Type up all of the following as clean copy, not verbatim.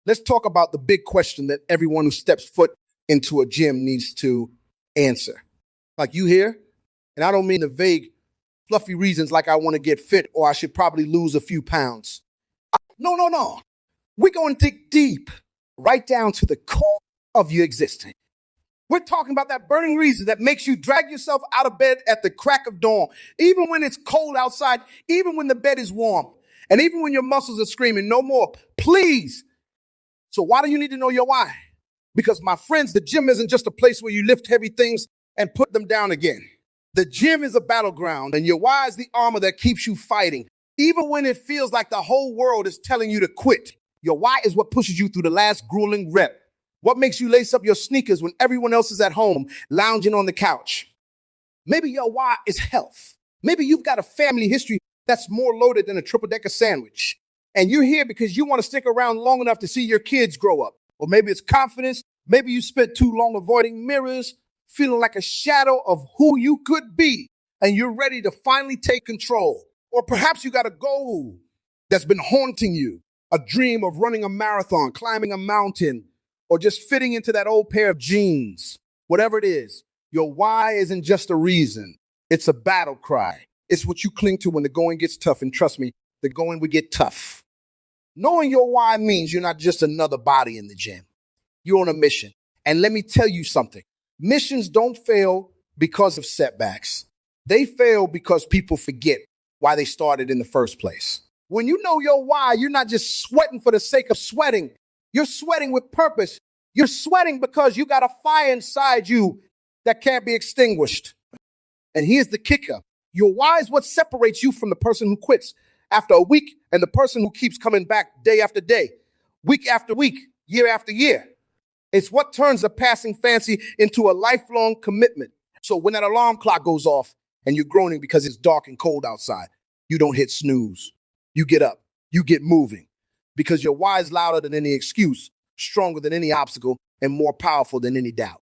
Let's talk about the big question that everyone who steps foot into a gym needs to answer. Like, you here? And I don't mean the vague, fluffy reasons like I want to get fit or I should probably lose a few pounds. No. We're going to dig deep, right down to the core of your existence. We're talking about that burning reason that makes you drag yourself out of bed at the crack of dawn, even when it's cold outside, even when the bed is warm, and even when your muscles are screaming, no more, please. So why do you need to know your why? Because, my friends, the gym isn't just a place where you lift heavy things and put them down again. The gym is a battleground, and your why is the armor that keeps you fighting, even when it feels like the whole world is telling you to quit. Your why is what pushes you through the last grueling rep. What makes you lace up your sneakers when everyone else is at home, lounging on the couch? Maybe your why is health. Maybe you've got a family history that's more loaded than a triple-decker sandwich. And you're here because you want to stick around long enough to see your kids grow up. Or maybe it's confidence. Maybe you spent too long avoiding mirrors, feeling like a shadow of who you could be, and you're ready to finally take control. Or perhaps you got a goal that's been haunting you, a dream of running a marathon, climbing a mountain, or just fitting into that old pair of jeans. Whatever it is, your why isn't just a reason. It's a battle cry. It's what you cling to when the going gets tough. And trust me, the going will get tough. Knowing your why means you're not just another body in the gym. You're on a mission. And let me tell you something. Missions don't fail because of setbacks. They fail because people forget why they started in the first place. When you know your why, you're not just sweating for the sake of sweating. You're sweating with purpose. You're sweating because you got a fire inside you that can't be extinguished. And here's the kicker. Your why is what separates you from the person who quits after a week and the person who keeps coming back day after day, week after week, year after year. It's what turns a passing fancy into a lifelong commitment. So when that alarm clock goes off and you're groaning because it's dark and cold outside, you don't hit snooze. You get up. You get moving. Because your why is louder than any excuse, stronger than any obstacle, and more powerful than any doubt.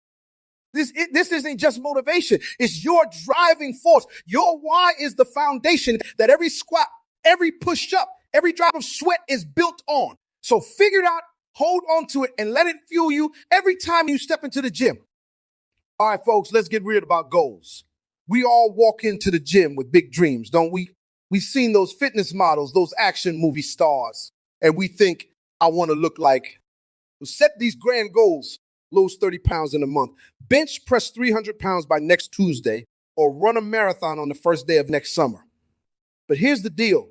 This isn't just motivation. It's your driving force. Your why is the foundation that every squat, every push-up, every drop of sweat is built on. So figure it out, hold on to it, and let it fuel you every time you step into the gym. All right, folks, let's get weird about goals. We all walk into the gym with big dreams, don't we? We've seen those fitness models, those action movie stars. And we think, I want to look like. Set these grand goals, lose 30 pounds in a month, bench press 300 pounds by next Tuesday, or run a marathon on the first day of next summer. But here's the deal.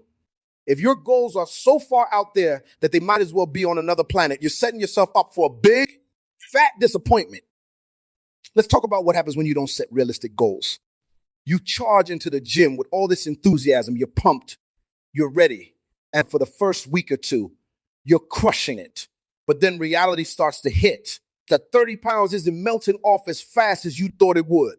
If your goals are so far out there that they might as well be on another planet, you're setting yourself up for a big, fat disappointment. Let's talk about what happens when you don't set realistic goals. You charge into the gym with all this enthusiasm. You're pumped. You're ready. And for the first week or two, you're crushing it. But then reality starts to hit. That 30 pounds isn't melting off as fast as you thought it would.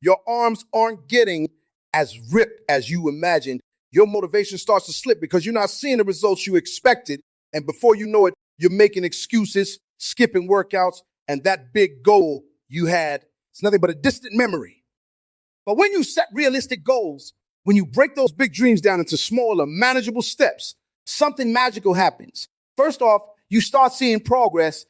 Your arms aren't getting as ripped as you imagined. Your motivation starts to slip because you're not seeing the results you expected. And before you know it, you're making excuses, skipping workouts, and that big goal you had, it's nothing but a distant memory. But when you set realistic goals, when you break those big dreams down into smaller, manageable steps, something magical happens. First off, you start seeing progress.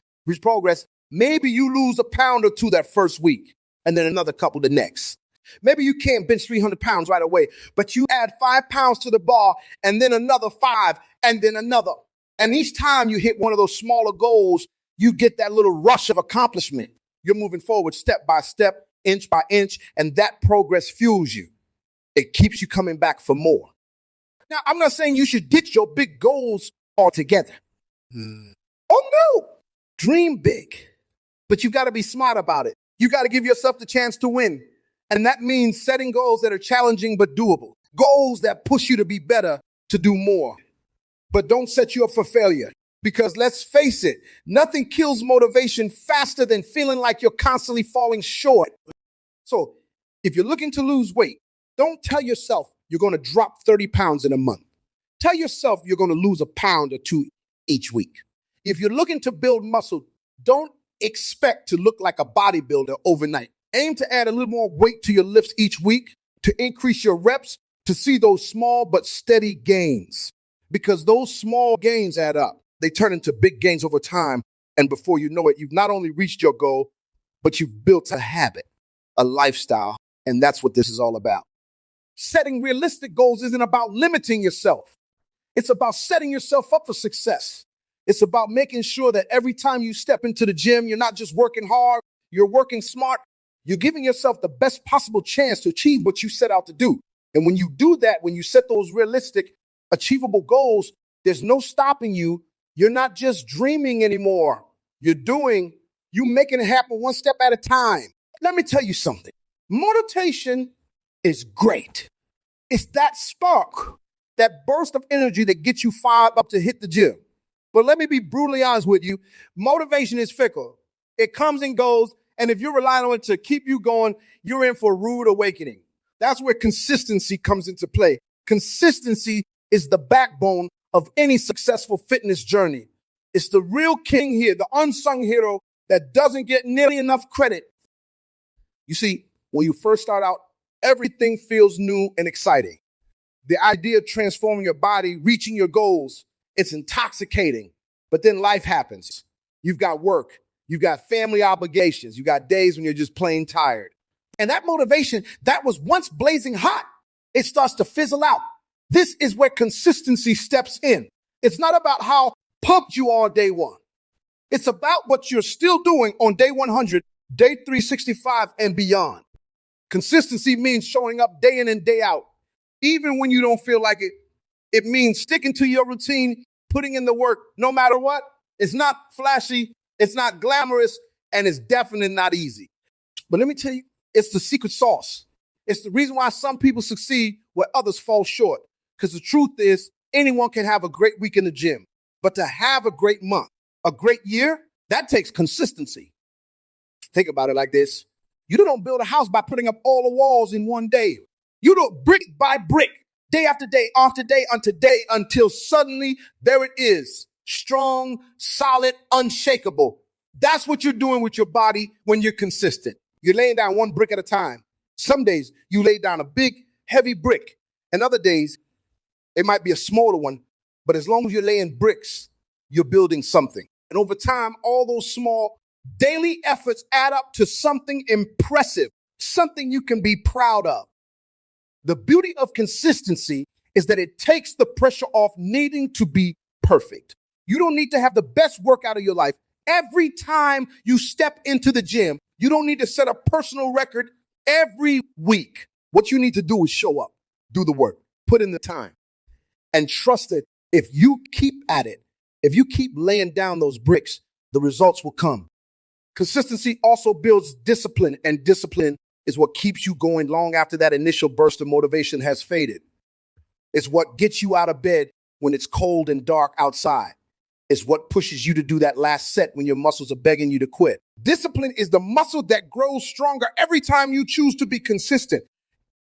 Maybe you lose a pound or two that first week, and then another couple the next. Maybe you can't bench 300 pounds right away, but you add 5 pounds to the bar, and then another 5, and then another. And each time you hit one of those smaller goals, you get that little rush of accomplishment. You're moving forward step by step, inch by inch, and that progress fuels you. It keeps you coming back for more. Now, I'm not saying you should ditch your big goals altogether. Oh, no. Dream big. But you got to be smart about it. You got to give yourself the chance to win. And that means setting goals that are challenging but doable. Goals that push you to be better, to do more. But don't set you up for failure. Because let's face it, nothing kills motivation faster than feeling like you're constantly falling short. So if you're looking to lose weight, don't tell yourself you're going to drop 30 pounds in a month. Tell yourself you're going to lose a pound or two each week. If you're looking to build muscle, don't expect to look like a bodybuilder overnight. Aim to add a little more weight to your lifts each week, to increase your reps, to see those small but steady gains. Because those small gains add up. they turn into big gains over time. And before you know it, you've not only reached your goal, but you've built a habit, a lifestyle. And that's what this is all about. Setting realistic goals isn't about limiting yourself. It's about setting yourself up for success. It's about making sure that every time you step into the gym, you're not just working hard, you're working smart. You're giving yourself the best possible chance to achieve what you set out to do. And when you do that, when you set those realistic, achievable goals, there's no stopping you. You're not just dreaming anymore. You're making it happen one step at a time. Let me tell you something. Motivation is great. It's that spark, that burst of energy that gets you fired up to hit the gym. But let me be brutally honest with you. Motivation is fickle. It comes and goes. And if you're relying on it to keep you going, you're in for a rude awakening. That's where consistency comes into play. Consistency is the backbone of any successful fitness journey. It's the real king here, the unsung hero that doesn't get nearly enough credit. You see, when you first start out, everything feels new and exciting. The idea of transforming your body, reaching your goals, it's intoxicating. But then life happens. You've got work. You've got family obligations. You got days when you're just plain tired. And that motivation that was once blazing hot, it starts to fizzle out. This is where consistency steps in. It's not about how pumped you are on day one. It's about what you're still doing on day 100, day 365, and beyond. Consistency means showing up day in and day out. Even when you don't feel like it, it means sticking to your routine, putting in the work, no matter what. It's not flashy. It's not glamorous, and it's definitely not easy. But let me tell you, it's the secret sauce. It's the reason why some people succeed where others fall short. Because the truth is, anyone can have a great week in the gym. But to have a great month, a great year, that takes consistency. Think about it like this. You don't build a house by putting up all the walls in one day. You do it brick by brick, day after day, after day, unto day, until suddenly there it is. Strong, solid, unshakable. That's what you're doing with your body when you're consistent. You're laying down one brick at a time. Some days you lay down a big, heavy brick. And other days, it might be a smaller one. But as long as you're laying bricks, you're building something. And over time, all those small daily efforts add up to something impressive, something you can be proud of. The beauty of consistency is that it takes the pressure off needing to be perfect. You don't need to have the best workout of your life. Every time you step into the gym, you don't need to set a personal record every week. What you need to do is show up, do the work, put in the time, and trust that if you keep at it, if you keep laying down those bricks, the results will come. Consistency also builds discipline, and discipline is what keeps you going long after that initial burst of motivation has faded. It's what gets you out of bed when it's cold and dark outside. It's what pushes you to do that last set when your muscles are begging you to quit. Discipline is the muscle that grows stronger every time you choose to be consistent.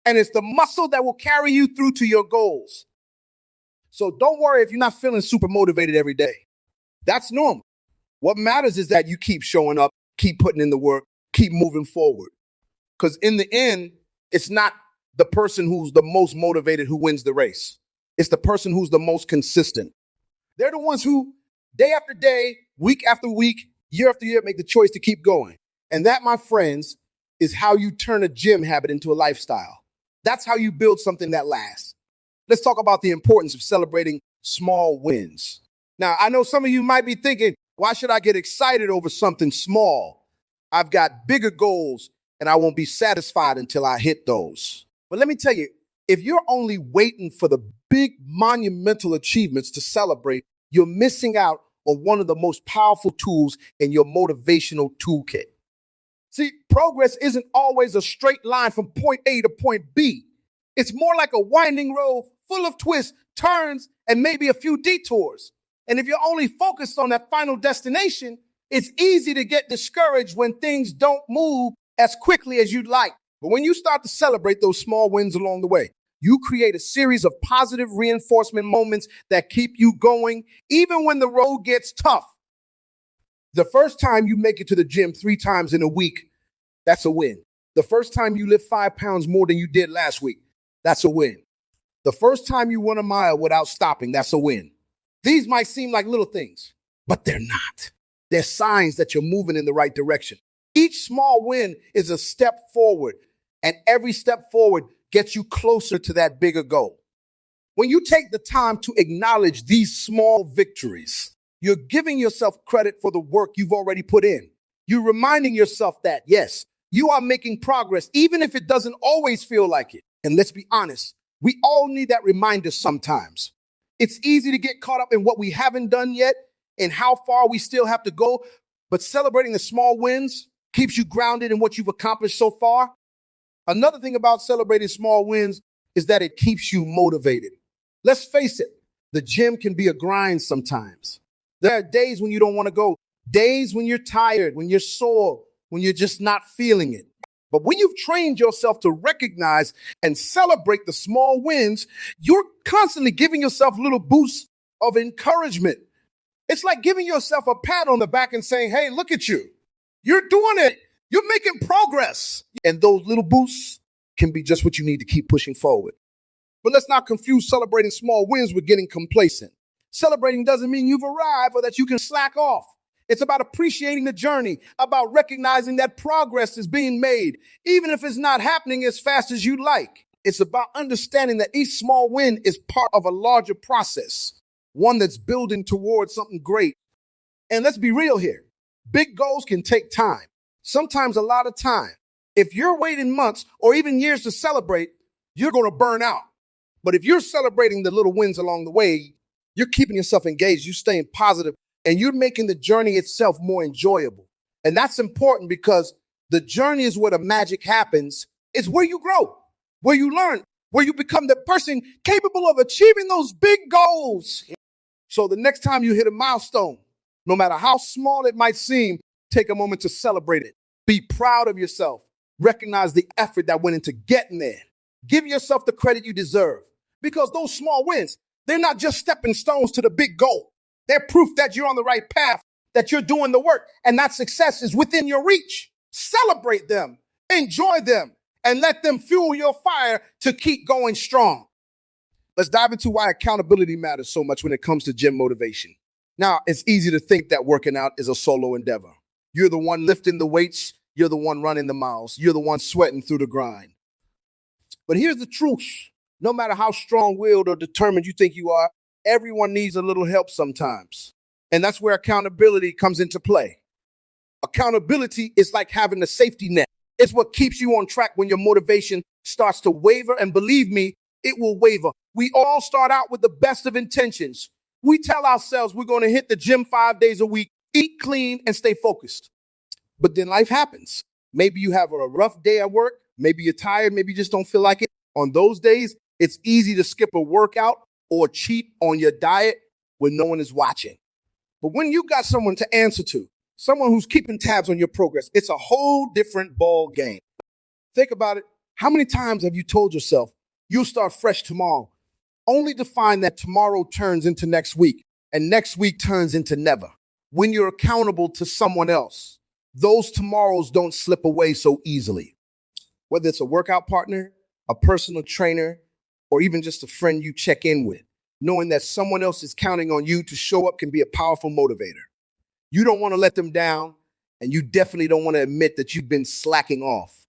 And it's the muscle that will carry you through to your goals. So don't worry if you're not feeling super motivated every day. That's normal. What matters is that you keep showing up, keep putting in the work, keep moving forward. Because in the end, it's not the person who's the most motivated who wins the race. It's the person who's the most consistent. They're the ones who, day after day, week after week, year after year, make the choice to keep going. And that, my friends, is how you turn a gym habit into a lifestyle. That's how you build something that lasts. Let's talk about the importance of celebrating small wins. Now, I know some of you might be thinking, why should I get excited over something small? I've got bigger goals, and I won't be satisfied until I hit those. But let me tell you, if you're only waiting for the big monumental achievements to celebrate, you're missing out on one of the most powerful tools in your motivational toolkit. See, progress isn't always a straight line from point A to point B. It's more like a winding road full of twists, turns, and maybe a few detours. And if you're only focused on that final destination, it's easy to get discouraged when things don't move as quickly as you'd like. But when you start to celebrate those small wins along the way, you create a series of positive reinforcement moments that keep you going, even when the road gets tough. The first time you make it to the gym 3 times in a week, that's a win. The first time you lift 5 pounds more than you did last week, that's a win. The first time you run a mile without stopping, that's a win. These might seem like little things, but they're not. They're signs that you're moving in the right direction. Each small win is a step forward, and every step forward gets you closer to that bigger goal. When you take the time to acknowledge these small victories, you're giving yourself credit for the work you've already put in. You're reminding yourself that, yes, you are making progress, even if it doesn't always feel like it. And let's be honest, we all need that reminder sometimes. It's easy to get caught up in what we haven't done yet and how far we still have to go, but celebrating the small wins keeps you grounded in what you've accomplished so far. Another thing about celebrating small wins is that it keeps you motivated. Let's face it, the gym can be a grind sometimes. There are days when you don't want to go, days when you're tired, when you're sore, when you're just not feeling it. But when you've trained yourself to recognize and celebrate the small wins, you're constantly giving yourself little boosts of encouragement. It's like giving yourself a pat on the back and saying, hey, look at you. You're doing it. You're making progress. And those little boosts can be just what you need to keep pushing forward. But let's not confuse celebrating small wins with getting complacent. Celebrating doesn't mean you've arrived or that you can slack off. It's about appreciating the journey, about recognizing that progress is being made, even if it's not happening as fast as you'd like. It's about understanding that each small win is part of a larger process, one that's building towards something great. And let's be real here. Big goals can take time, sometimes a lot of time. If you're waiting months or even years to celebrate, you're going to burn out. But if you're celebrating the little wins along the way, you're keeping yourself engaged, you're staying positive, and you're making the journey itself more enjoyable. And that's important because the journey is where the magic happens. It's where you grow, where you learn, where you become the person capable of achieving those big goals. So the next time you hit a milestone, no matter how small it might seem, take a moment to celebrate it. Be proud of yourself. Recognize the effort that went into getting there. Give yourself the credit you deserve, because those small wins, they're not just stepping stones to the big goal. They're proof that you're on the right path, that you're doing the work, and that success is within your reach. Celebrate them, enjoy them, and let them fuel your fire to keep going strong. Let's dive into why accountability matters so much when it comes to gym motivation. Now, it's easy to think that working out is a solo endeavor. You're the one lifting the weights. You're the one running the miles. You're the one sweating through the grind. But here's the truth. No matter how strong-willed or determined you think you are, everyone needs a little help sometimes. And that's where accountability comes into play. Accountability is like having a safety net. It's what keeps you on track when your motivation starts to waver. And believe me, it will waver. We all start out with the best of intentions. We tell ourselves we're going to hit the gym 5 days a week, eat clean, and stay focused. But then life happens. Maybe you have a rough day at work. Maybe you're tired. Maybe you just don't feel like it. On those days, it's easy to skip a workout or cheat on your diet when no one is watching. But when you got someone to answer to, someone who's keeping tabs on your progress, it's a whole different ball game. Think about it. How many times have you told yourself you'll start fresh tomorrow, only to find that tomorrow turns into next week and next week turns into never? When you're accountable to someone else, those tomorrows don't slip away so easily. Whether it's a workout partner, a personal trainer, or even just a friend you check in with, knowing that someone else is counting on you to show up can be a powerful motivator. You don't want to let them down, and you definitely don't want to admit that you've been slacking off.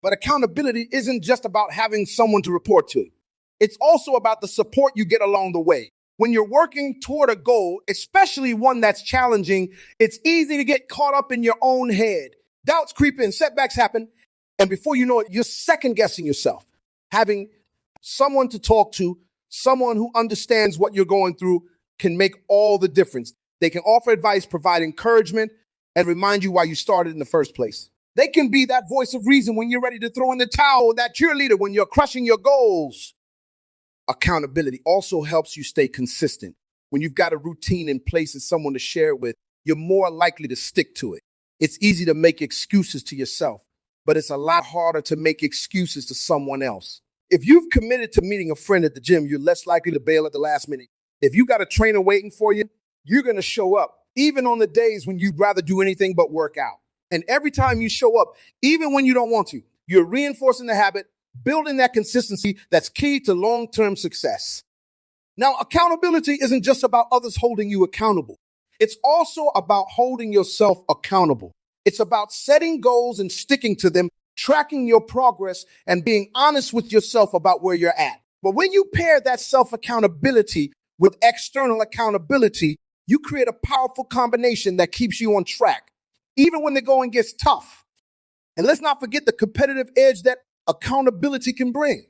But accountability isn't just about having someone to report to. It's also about the support you get along the way. When you're working toward a goal, especially one that's challenging, it's easy to get caught up in your own head. Doubts creep in, setbacks happen, and before you know it, you're second-guessing yourself. Having someone to talk to, someone who understands what you're going through, can make all the difference. They can offer advice, provide encouragement, and remind you why you started in the first place. They can be that voice of reason when you're ready to throw in the towel, that cheerleader when you're crushing your goals. Accountability also helps you stay consistent. When you've got a routine in place and someone to share it with, you're more likely to stick to it. It's easy to make excuses to yourself, but it's a lot harder to make excuses to someone else. If you've committed to meeting a friend at the gym, you're less likely to bail at the last minute. If you got a trainer waiting for you, you're going to show up, even on the days when you'd rather do anything but work out. And every time you show up, even when you don't want to, you're reinforcing the habit, building that consistency that's key to long-term success. Now, accountability isn't just about others holding you accountable. It's also about holding yourself accountable. It's about setting goals and sticking to them, tracking your progress, and being honest with yourself about where you're at. But when you pair that self-accountability with external accountability, you create a powerful combination that keeps you on track, even when the going gets tough. And let's not forget the competitive edge that accountability can bring.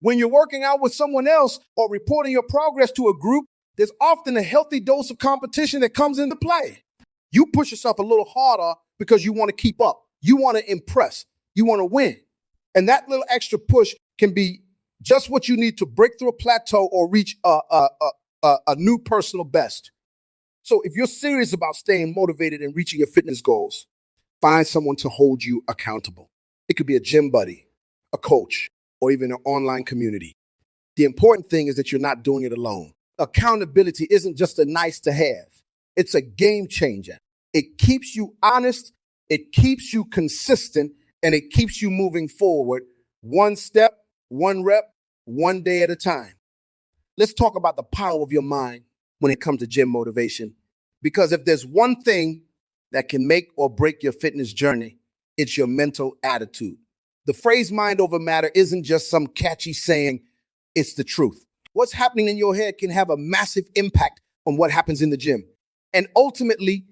When you're working out with someone else or reporting your progress to a group, there's often a healthy dose of competition that comes into play. You push yourself a little harder because you want to keep up. You want to impress. You want to win. And that little extra push can be just what you need to break through a plateau or reach a new personal best. So if you're serious about staying motivated and reaching your fitness goals, find someone to hold you accountable. It could be a gym buddy, a coach, or even an online community. The important thing is that you're not doing it alone. Accountability isn't just a nice to have. It's a game changer. It keeps you honest, it keeps you consistent, and it keeps you moving forward one step, one rep, one day at a time. Let's talk about the power of your mind when it comes to gym motivation. Because if there's one thing that can make or break your fitness journey, it's your mental attitude. The phrase mind over matter isn't just some catchy saying, it's the truth. What's happening in your head can have a massive impact on what happens in the gym and ultimately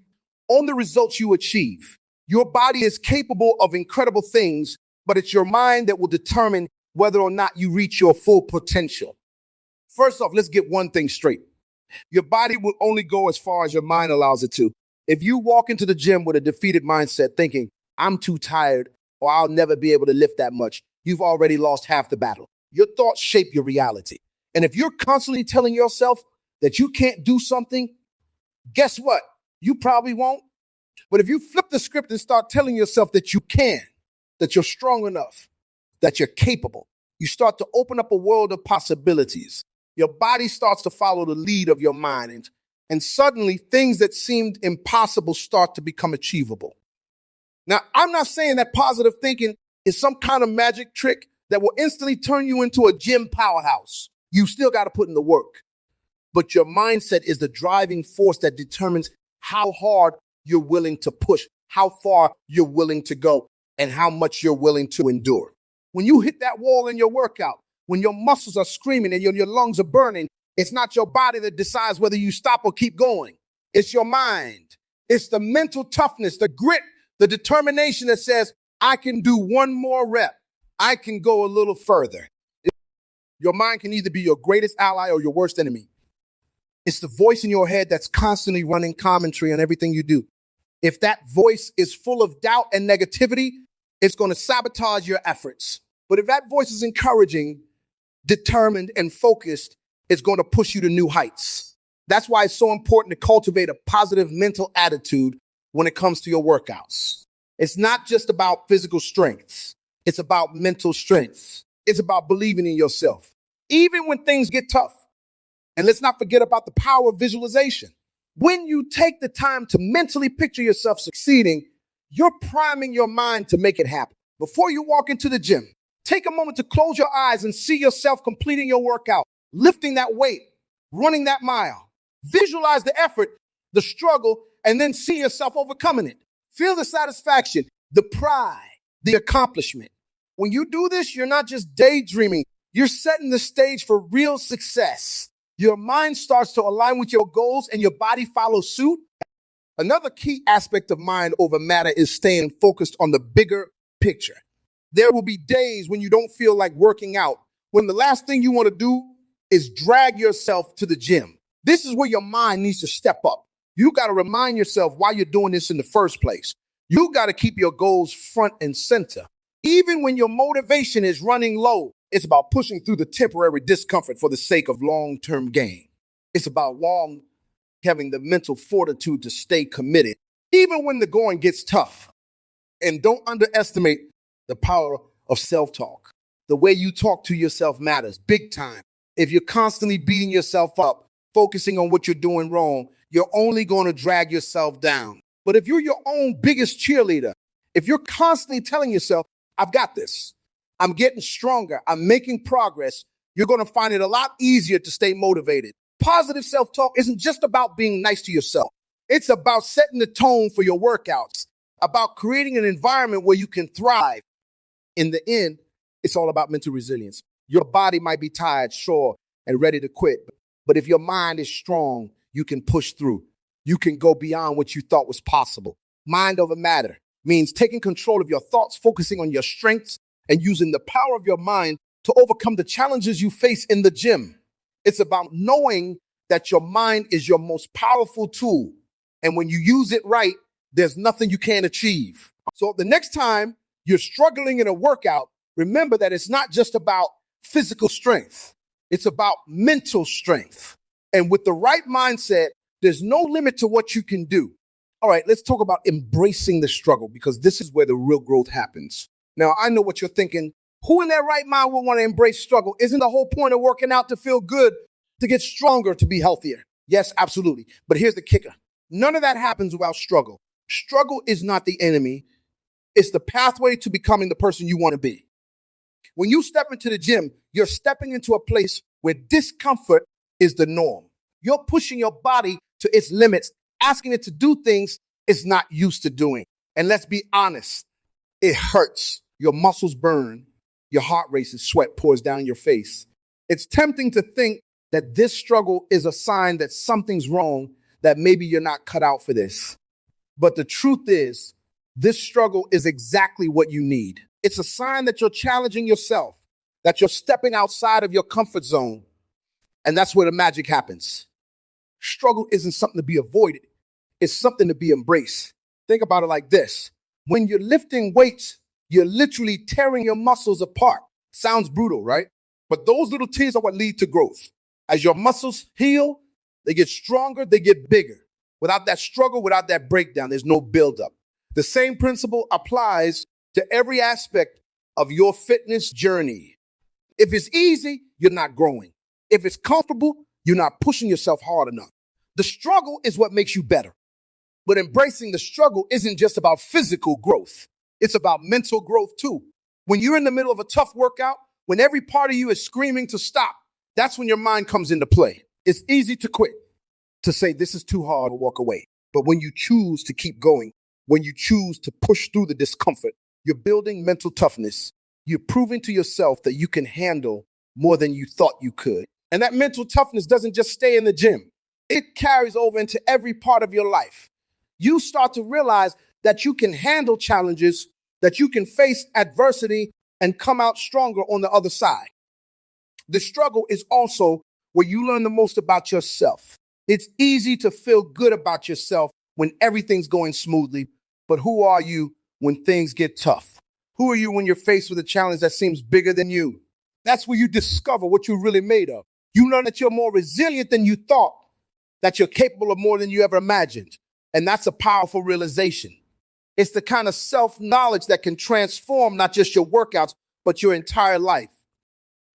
on the results you achieve. Your body is capable of incredible things, but it's your mind that will determine whether or not you reach your full potential. First off, let's get one thing straight. Your body will only go as far as your mind allows it to. If you walk into the gym with a defeated mindset thinking, I'm too tired or I'll never be able to lift that much, you've already lost half the battle. Your thoughts shape your reality. And if you're constantly telling yourself that you can't do something, guess what? You probably won't. But if you flip the script and start telling yourself that you can, that you're strong enough, that you're capable, you start to open up a world of possibilities. Your body starts to follow the lead of your mind. And suddenly things that seemed impossible start to become achievable. Now, I'm not saying that positive thinking is some kind of magic trick that will instantly turn you into a gym powerhouse. You still got to put in the work. But your mindset is the driving force that determines how hard you're willing to push, how far you're willing to go, and how much you're willing to endure. When you hit that wall in your workout, when your muscles are screaming and your lungs are burning, it's not your body that decides whether you stop or keep going. It's your mind. It's the mental toughness, the grit, the determination that says, I can do one more rep. I can go a little further. Your mind can either be your greatest ally or your worst enemy. It's the voice in your head that's constantly running commentary on everything you do. If that voice is full of doubt and negativity, it's going to sabotage your efforts. But if that voice is encouraging, determined, and focused, it's going to push you to new heights. That's why it's so important to cultivate a positive mental attitude when it comes to your workouts. It's not just about physical strengths. It's about mental strengths. It's about believing in yourself, even when things get tough. And let's not forget about the power of visualization. When you take the time to mentally picture yourself succeeding, you're priming your mind to make it happen. Before you walk into the gym, take a moment to close your eyes and see yourself completing your workout, lifting that weight, running that mile. Visualize the effort, the struggle, and then see yourself overcoming it. Feel the satisfaction, the pride, the accomplishment. When you do this, you're not just daydreaming. You're setting the stage for real success. Your mind starts to align with your goals and your body follows suit. Another key aspect of mind over matter is staying focused on the bigger picture. There will be days when you don't feel like working out, when the last thing you want to do is drag yourself to the gym. This is where your mind needs to step up. You got to remind yourself why you're doing this in the first place. You got to keep your goals front and center. Even when your motivation is running low, it's about pushing through the temporary discomfort for the sake of long-term gain. It's about having the mental fortitude to stay committed, even when the going gets tough. And don't underestimate the power of self-talk. The way you talk to yourself matters big time. If you're constantly beating yourself up, focusing on what you're doing wrong, you're only going to drag yourself down. But if you're your own biggest cheerleader, if you're constantly telling yourself, I've got this, I'm getting stronger, I'm making progress, You're going to find it a lot easier to stay motivated. Positive self-talk isn't just about being nice to yourself. It's about setting the tone for your workouts, about creating an environment where you can thrive. In the end, it's all about mental resilience. Your body might be tired, sore, and ready to quit. But if your mind is strong, you can push through. You can go beyond what you thought was possible. Mind over matter means taking control of your thoughts, focusing on your strengths, and using the power of your mind to overcome the challenges you face in the gym. It's about knowing that your mind is your most powerful tool. And when you use it right, there's nothing you can't achieve. So the next time you're struggling in a workout, remember that it's not just about physical strength. It's about mental strength. And with the right mindset, there's no limit to what you can do. All right, let's talk about embracing the struggle, because this is where the real growth happens. Now, I know what you're thinking. Who in their right mind would want to embrace struggle? Isn't the whole point of working out to feel good, to get stronger, to be healthier? Yes, absolutely. But here's the kicker. None of that happens without struggle. Struggle is not the enemy. It's the pathway to becoming the person you want to be. When you step into the gym, you're stepping into a place where discomfort is the norm. You're pushing your body to its limits, asking it to do things it's not used to doing. And let's be honest, it hurts. Your muscles burn, your heart races, sweat pours down your face. It's tempting to think that this struggle is a sign that something's wrong, that maybe you're not cut out for this. But the truth is, this struggle is exactly what you need. It's a sign that you're challenging yourself, that you're stepping outside of your comfort zone. And that's where the magic happens. Struggle isn't something to be avoided. It's something to be embraced. Think about it like this. When you're lifting weights, you're literally tearing your muscles apart. Sounds brutal, right? But those little tears are what lead to growth. As your muscles heal, they get stronger, they get bigger. Without that struggle, without that breakdown, there's no buildup. The same principle applies to every aspect of your fitness journey. If it's easy, you're not growing. If it's comfortable, you're not pushing yourself hard enough. The struggle is what makes you better. But embracing the struggle isn't just about physical growth. It's about mental growth too. When you're in the middle of a tough workout, when every part of you is screaming to stop, that's when your mind comes into play. It's easy to quit, to say this is too hard, or walk away. But when you choose to keep going, when you choose to push through the discomfort, you're building mental toughness. You're proving to yourself that you can handle more than you thought you could. And that mental toughness doesn't just stay in the gym. It carries over into every part of your life. You start to realize that you can handle challenges, that you can face adversity and come out stronger on the other side. The struggle is also where you learn the most about yourself. It's easy to feel good about yourself when everything's going smoothly, but who are you when things get tough? Who are you when you're faced with a challenge that seems bigger than you? That's where you discover what you're really made of. You learn that you're more resilient than you thought, that you're capable of more than you ever imagined. And that's a powerful realization. It's the kind of self-knowledge that can transform not just your workouts, but your entire life.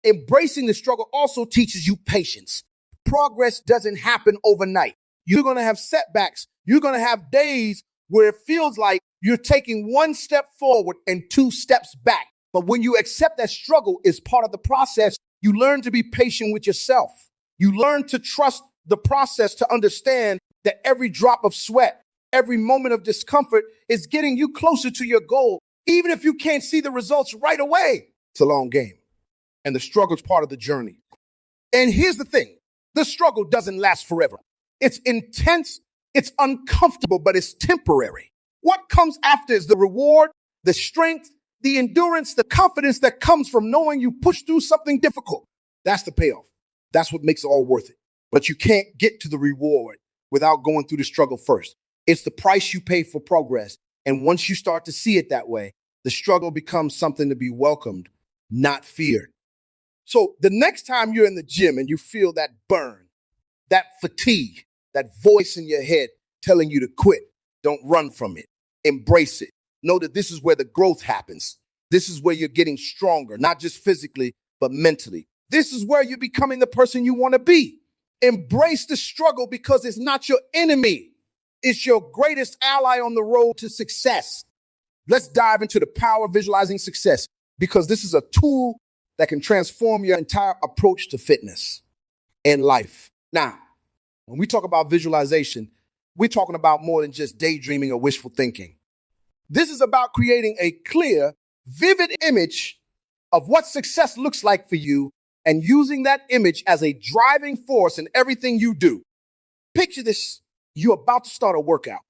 Embracing the struggle also teaches you patience. Progress doesn't happen overnight. You're going to have setbacks. You're going to have days where it feels like you're taking one step forward and two steps back. But when you accept that struggle is part of the process, you learn to be patient with yourself. You learn to trust the process, to understand that every drop of sweat, every moment of discomfort is getting you closer to your goal, even if you can't see the results right away. It's a long game, and the struggle is part of the journey. And here's the thing. The struggle doesn't last forever. It's intense, it's uncomfortable, but it's temporary. What comes after is the reward, the strength, the endurance, the confidence that comes from knowing you pushed through something difficult. That's the payoff. That's what makes it all worth it. But you can't get to the reward without going through the struggle first. It's the price you pay for progress. And once you start to see it that way, the struggle becomes something to be welcomed, not feared. So the next time you're in the gym and you feel that burn, that fatigue, that voice in your head telling you to quit, don't run from it. Embrace it. Know that this is where the growth happens. This is where you're getting stronger, not just physically, but mentally. This is where you're becoming the person you want to be. Embrace the struggle because it's not your enemy. It's your greatest ally on the road to success. Let's dive into the power of visualizing success, because this is a tool that can transform your entire approach to fitness and life. Now, when we talk about visualization, we're talking about more than just daydreaming or wishful thinking. This is about creating a clear, vivid image of what success looks like for you and using that image as a driving force in everything you do. Picture this. You're about to start a workout.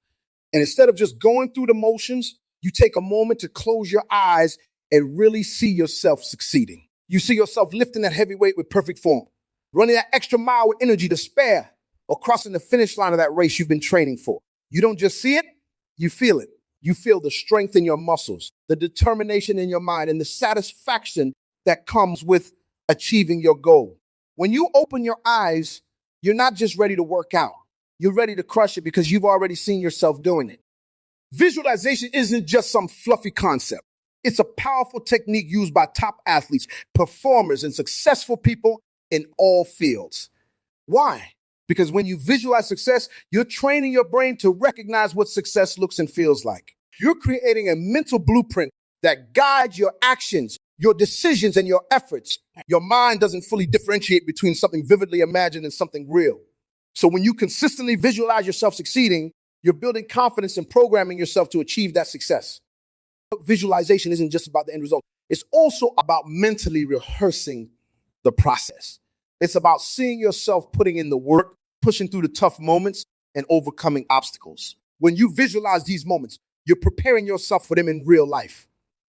And instead of just going through the motions, you take a moment to close your eyes and really see yourself succeeding. You see yourself lifting that heavy weight with perfect form, running that extra mile with energy to spare, or crossing the finish line of that race you've been training for. You don't just see it, you feel it. You feel the strength in your muscles, the determination in your mind, and the satisfaction that comes with achieving your goal. When you open your eyes, you're not just ready to work out. You're ready to crush it because you've already seen yourself doing it. Visualization isn't just some fluffy concept. It's a powerful technique used by top athletes, performers, and successful people in all fields. Why? Because when you visualize success, you're training your brain to recognize what success looks and feels like. You're creating a mental blueprint that guides your actions, your decisions, and your efforts. Your mind doesn't fully differentiate between something vividly imagined and something real. So when you consistently visualize yourself succeeding, you're building confidence and programming yourself to achieve that success. Visualization isn't just about the end result. It's also about mentally rehearsing the process. It's about seeing yourself putting in the work, pushing through the tough moments, and overcoming obstacles. When you visualize these moments, you're preparing yourself for them in real life.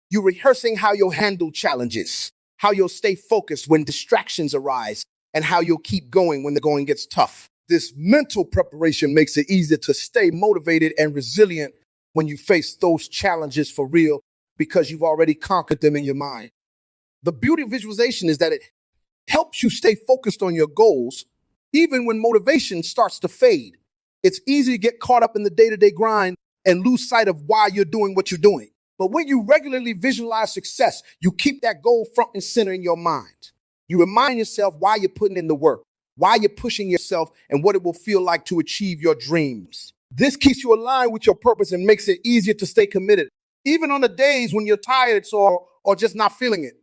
You're rehearsing how you'll handle challenges, how you'll stay focused when distractions arise, and how you'll keep going when the going gets tough. This mental preparation makes it easier to stay motivated and resilient when you face those challenges for real because you've already conquered them in your mind. The beauty of visualization is that it helps you stay focused on your goals even when motivation starts to fade. It's easy to get caught up in the day-to-day grind and lose sight of why you're doing what you're doing. But when you regularly visualize success, you keep that goal front and center in your mind. You remind yourself why you're putting in the work, why you're pushing yourself, and what it will feel like to achieve your dreams. This keeps you aligned with your purpose and makes it easier to stay committed, even on the days when you're tired or just not feeling it.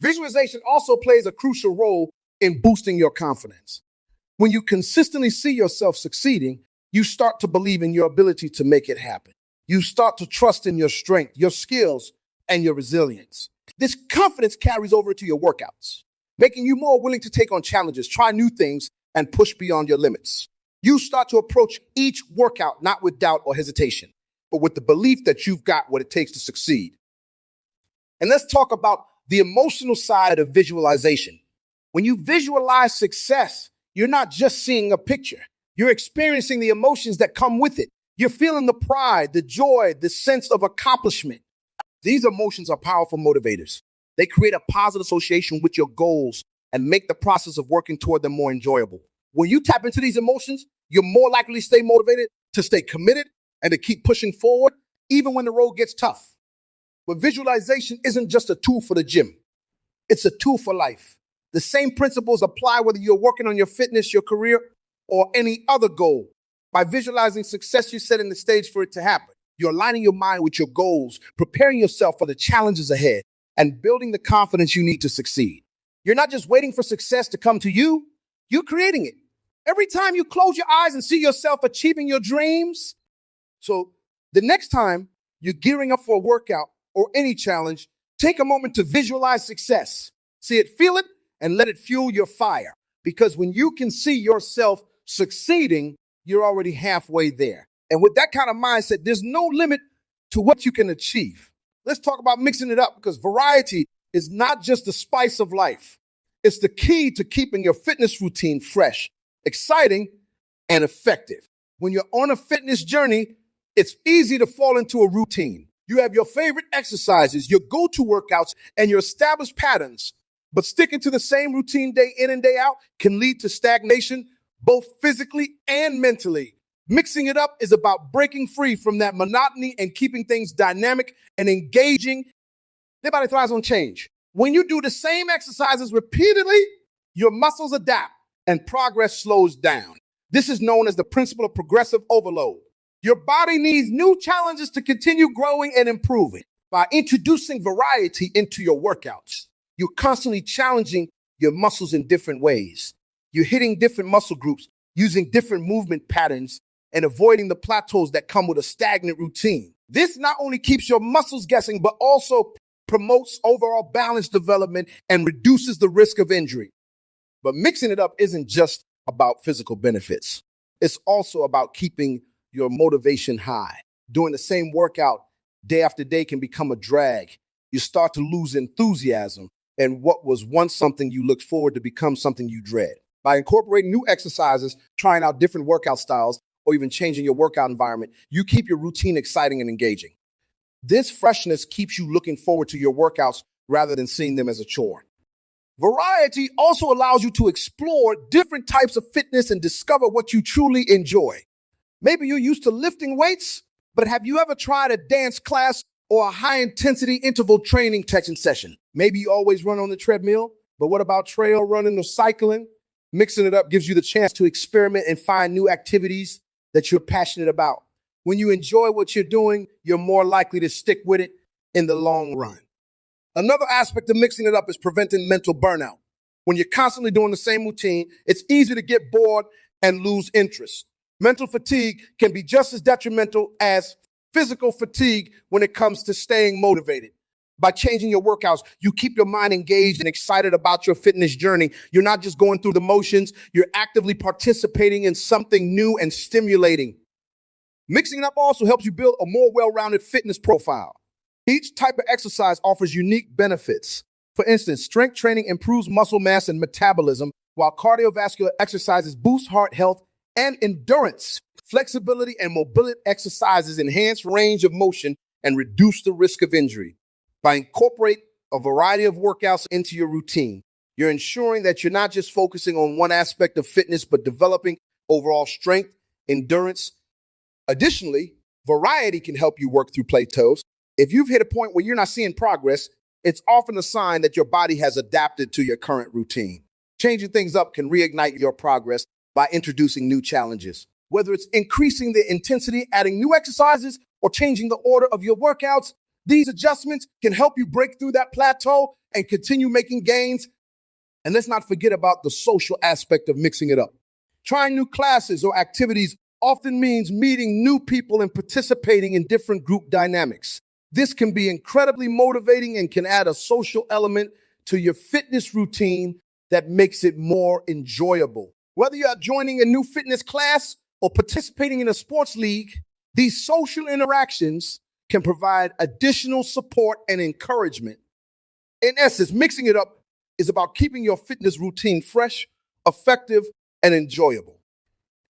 Visualization also plays a crucial role in boosting your confidence. When you consistently see yourself succeeding, you start to believe in your ability to make it happen. You start to trust in your strength, your skills, and your resilience. This confidence carries over to your workouts, making you more willing to take on challenges, try new things, and push beyond your limits. You start to approach each workout not with doubt or hesitation, but with the belief that you've got what it takes to succeed. And let's talk about the emotional side of visualization. When you visualize success, you're not just seeing a picture. You're experiencing the emotions that come with it. You're feeling the pride, the joy, the sense of accomplishment. These emotions are powerful motivators. They create a positive association with your goals and make the process of working toward them more enjoyable. When you tap into these emotions, you're more likely to stay motivated, to stay committed, and to keep pushing forward, even when the road gets tough. But visualization isn't just a tool for the gym. It's a tool for life. The same principles apply whether you're working on your fitness, your career, or any other goal. By visualizing success, you're setting the stage for it to happen. You're aligning your mind with your goals, preparing yourself for the challenges ahead, and building the confidence you need to succeed. You're not just waiting for success to come to you, you're creating it. Every time you close your eyes and see yourself achieving your dreams. So the next time you're gearing up for a workout or any challenge, take a moment to visualize success. See it, feel it, and let it fuel your fire. Because when you can see yourself succeeding, you're already halfway there. And with that kind of mindset, there's no limit to what you can achieve. Let's talk about mixing it up, because variety is not just the spice of life. It's the key to keeping your fitness routine fresh, exciting, and effective. When you're on a fitness journey, it's easy to fall into a routine. You have your favorite exercises, your go-to workouts, and your established patterns. But sticking to the same routine day in and day out can lead to stagnation, both physically and mentally. Mixing it up is about breaking free from that monotony and keeping things dynamic and engaging. Everybody thrives on change. When you do the same exercises repeatedly, your muscles adapt and progress slows down. This is known as the principle of progressive overload. Your body needs new challenges to continue growing and improving. By introducing variety into your workouts, You're constantly challenging your muscles in different ways. You're hitting different muscle groups, using different movement patterns, and avoiding the plateaus that come with a stagnant routine. This not only keeps your muscles guessing, but also promotes overall balance development and reduces the risk of injury. But mixing it up isn't just about physical benefits. It's also about keeping your motivation high. Doing the same workout day after day can become a drag. You start to lose enthusiasm, and what was once something you looked forward to become something you dread. By incorporating new exercises, trying out different workout styles, or even changing your workout environment, you keep your routine exciting and engaging. This freshness keeps you looking forward to your workouts rather than seeing them as a chore. Variety also allows you to explore different types of fitness and discover what you truly enjoy. Maybe you're used to lifting weights, but have you ever tried a dance class or a high-intensity interval training session? Maybe you always run on the treadmill, but what about trail running or cycling? Mixing it up gives you the chance to experiment and find new activities that you're passionate about. When you enjoy what you're doing, you're more likely to stick with it in the long run. Another aspect of mixing it up is preventing mental burnout. When you're constantly doing the same routine, it's easy to get bored and lose interest. Mental fatigue can be just as detrimental as physical fatigue when it comes to staying motivated. By changing your workouts, you keep your mind engaged and excited about your fitness journey. You're not just going through the motions, you're actively participating in something new and stimulating. Mixing it up also helps you build a more well-rounded fitness profile. Each type of exercise offers unique benefits. For instance, strength training improves muscle mass and metabolism, while cardiovascular exercises boost heart health and endurance. Flexibility and mobility exercises enhance range of motion and reduce the risk of injury. By incorporating a variety of workouts into your routine, you're ensuring that you're not just focusing on one aspect of fitness, but developing overall strength, endurance. Additionally, variety can help you work through plateaus. If you've hit a point where you're not seeing progress, it's often a sign that your body has adapted to your current routine. Changing things up can reignite your progress by introducing new challenges. Whether it's increasing the intensity, adding new exercises, or changing the order of your workouts, these adjustments can help you break through that plateau and continue making gains. And let's not forget about the social aspect of mixing it up. Trying new classes or activities often means meeting new people and participating in different group dynamics. This can be incredibly motivating and can add a social element to your fitness routine that makes it more enjoyable. Whether you are joining a new fitness class or participating in a sports league, these social interactions can provide additional support and encouragement. In essence, mixing it up is about keeping your fitness routine fresh, effective, and enjoyable.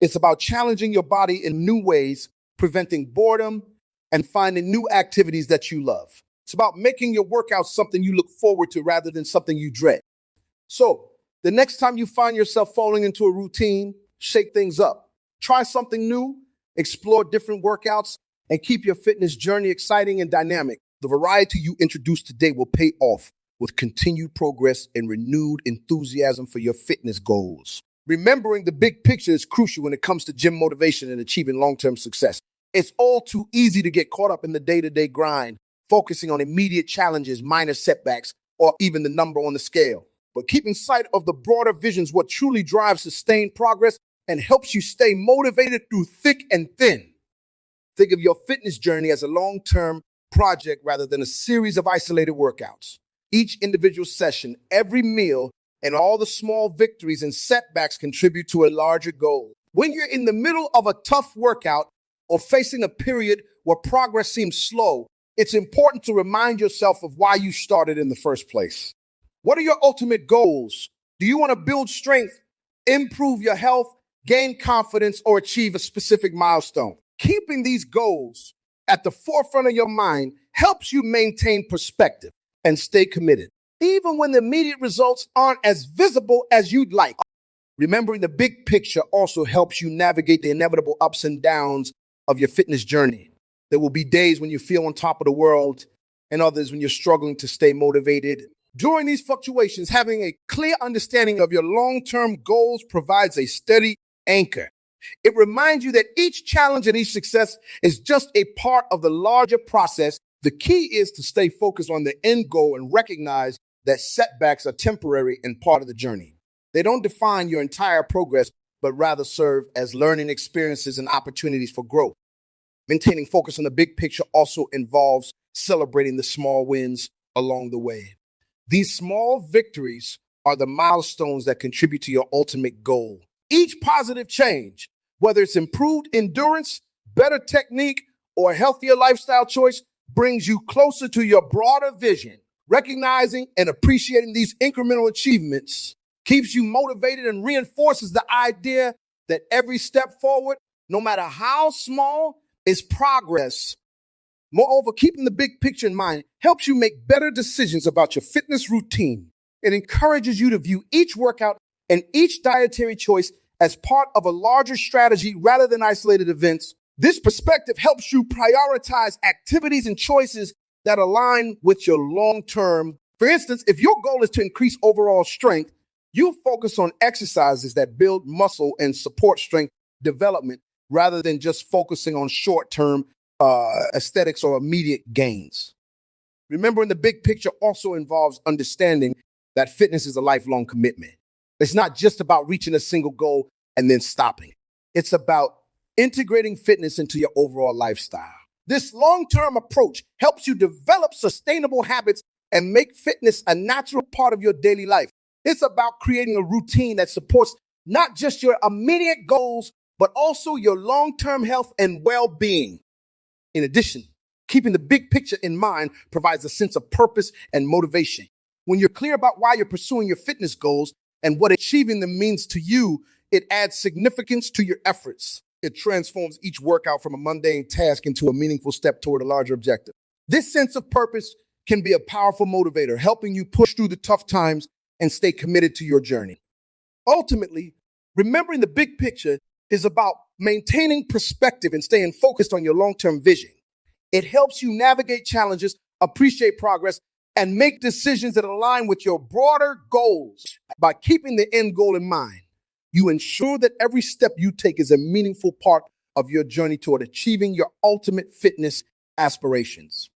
It's about challenging your body in new ways, preventing boredom, and finding new activities that you love. It's about making your workout something you look forward to rather than something you dread. So, the next time you find yourself falling into a routine, shake things up. Try something new, explore different workouts, and keep your fitness journey exciting and dynamic. The variety you introduced today will pay off with continued progress and renewed enthusiasm for your fitness goals. Remembering the big picture is crucial when it comes to gym motivation and achieving long-term success. It's all too easy to get caught up in the day-to-day grind, focusing on immediate challenges, minor setbacks, or even the number on the scale. But keeping sight of the broader vision is what truly drives sustained progress and helps you stay motivated through thick and thin. Think of your fitness journey as a long-term project rather than a series of isolated workouts. Each individual session, every meal, and all the small victories and setbacks contribute to a larger goal. When you're in the middle of a tough workout or facing a period where progress seems slow, it's important to remind yourself of why you started in the first place. What are your ultimate goals? Do you want to build strength, improve your health, gain confidence, or achieve a specific milestone? Keeping these goals at the forefront of your mind helps you maintain perspective and stay committed, even when the immediate results aren't as visible as you'd like. Remembering the big picture also helps you navigate the inevitable ups and downs of your fitness journey. There will be days when you feel on top of the world and others when you're struggling to stay motivated. During these fluctuations, having a clear understanding of your long-term goals provides a steady anchor. It reminds you that each challenge and each success is just a part of the larger process. The key is to stay focused on the end goal and recognize that setbacks are temporary and part of the journey. They don't define your entire progress, but rather serve as learning experiences and opportunities for growth. Maintaining focus on the big picture also involves celebrating the small wins along the way. These small victories are the milestones that contribute to your ultimate goal. Each positive change, whether it's improved endurance, better technique, or a healthier lifestyle choice, brings you closer to your broader vision. Recognizing and appreciating these incremental achievements keeps you motivated and reinforces the idea that every step forward, no matter how small, is progress. Moreover, keeping the big picture in mind helps you make better decisions about your fitness routine. It encourages you to view each workout and each dietary choice as part of a larger strategy rather than isolated events. This perspective helps you prioritize activities and choices that align with your long-term. For instance, if your goal is to increase overall strength, you focus on exercises that build muscle and support strength development rather than just focusing on short-term aesthetics or immediate gains. Remembering the big picture also involves understanding that fitness is a lifelong commitment. It's not just about reaching a single goal and then stopping. It's about integrating fitness into your overall lifestyle. This long-term approach helps you develop sustainable habits and make fitness a natural part of your daily life. It's about creating a routine that supports not just your immediate goals, but also your long-term health and well-being. In addition, keeping the big picture in mind provides a sense of purpose and motivation. When you're clear about why you're pursuing your fitness goals and what achieving them means to you, it adds significance to your efforts. It transforms each workout from a mundane task into a meaningful step toward a larger objective. This sense of purpose can be a powerful motivator, helping you push through the tough times and stay committed to your journey. Ultimately, remembering the big picture is about maintaining perspective and staying focused on your long-term vision. It helps you navigate challenges, appreciate progress, and make decisions that align with your broader goals. By keeping the end goal in mind, you ensure that every step you take is a meaningful part of your journey toward achieving your ultimate fitness aspirations.